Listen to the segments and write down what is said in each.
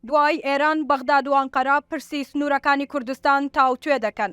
دوای ئێران بەغداد و ئەنقەرە پرسی سنوورەکانی کوردستان تاوتوێ دەکەن.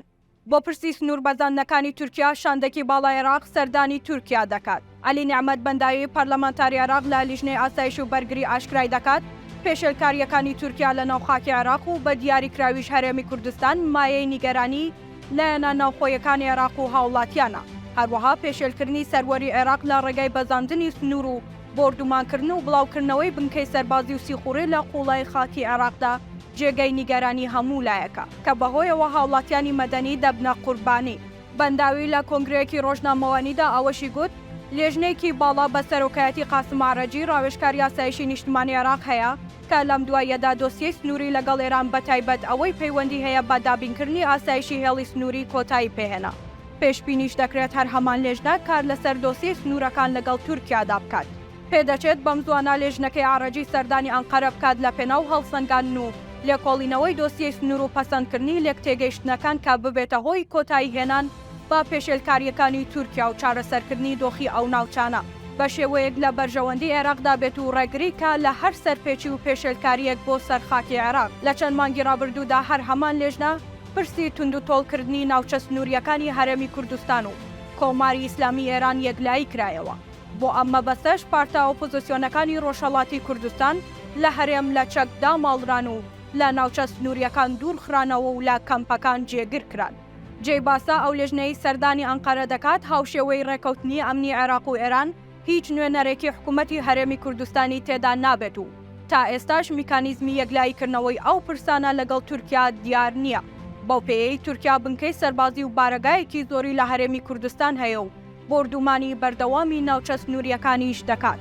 بۆ پرسی سنوور بەزاندنەکانی تورکیا شاندەکی باڵای عێراق سەردانی تورکیا دەکات. عەلی نیعمەت بەنداوی پەرلەمانتاری عێراق لە لیژنەی ئاسایش و بەرگری ئاشکرای دەکات پێشێلکاریەکانی تورکیا لە ناوخاکی عێراق و بە دیاریکراویش هەرێمی کوردستان مایەی نیگەرانی لایەنە ناوخۆیەکانی عێراق و هاوڵاتیانە. هەروەها پێشێلکردنی سەروەری عێراق لە ڕێگەی بەزاندنی سنوور و بۆردومانکردن و بڵاوکردنەوەی بنکەی سەربازی و سیخوڕی لە قوڵای خاکی عێراقدا جێگەی نیگەرانی هەموو لایەکە کە بەهۆیەوە هاوڵاتیانی مەدەنی دەبنە قوربانی. بەنداوی لە کۆنگرەیەکی ڕۆژنامەوانیدا ئەوەشی گوت لێژنەیەکی باڵا بە سەرۆکایەتی قاسم عەرەجی ڕاوێژکاری یاسایشی نیشتمانی عێراق هەیە کە لەم دوایەدا دۆسیەی سنووری لەگەڵ ئێران بەتایبەت ئەوەی پەیوەندی هەیە بە دابینکردنی ئاسایشی هێڵی سنووری کۆتایی پێهێنا. پێشبینیش دەکرێت هەر هەمان لێژنە کار لەسەر دۆسیەی سنوورەکان لەگەڵ تورکیادا بکات. پێدەچێت بەم زوانە لێژنەکەی عەرەجی سەردانی ئەنقەرە بکات لە پێناو هەڵسەنگاندن و لێکۆڵینەوەی دۆسیەی سنوور و پەسەندکردنی لێک تێگەیشتنەکان کە ببێتە هۆی کۆتایی هێنان با پێشێلکاریەکانی تورکیا و چارەسەرکردنی دۆخی ئەو ناوچانە بە شێوەیەک لە بەرژەوەندی عێراقدا بێت و ڕێگریکە لە هەر سەرپێچی و پێشێلکاریەک بۆ سەرخاکی عێراق. لە چەند مانگی ڕابردوودا هەر هەمان لێژنە پرسی تونند و تۆڵکردنی ناوچە سنووریەکانی هەرێمی کوردستان و کۆماری ئیسلامی ئێران یەکلایی کرایەوە. بۆ ئەمە بەسەش پارتە ئۆپۆزیسیۆنەکانی ڕۆژهەڵاتی کوردستان لە هەرێم لە چەکدا ماڵران و لە ناوچە سنووریەکان دوورخرانەوە و لە کەمپەکان جێگر کران. جێباسا ئەو لێژنەی سەردانی ئەنقەرە دەکات هاوشێوەی ڕێکەوتنی ئەمنی عێراق و ئێران هیچ نوێنەرێکی حکوومەتی هەرێمی کوردستانی تێدا نابێت و تا ئێستاش میکانیزمی یەکلاییکردنەوەی ئەو پرسانە لەگەڵ تورکیا دیار نییە. بەو پێیەی تورکیا بنکەی سەربازی و بارەگایەکی زۆری لە هەرێمی کوردستان هەیە و بۆردومانی بەردەوامی ناوچە سنووریەکانیش دەکات.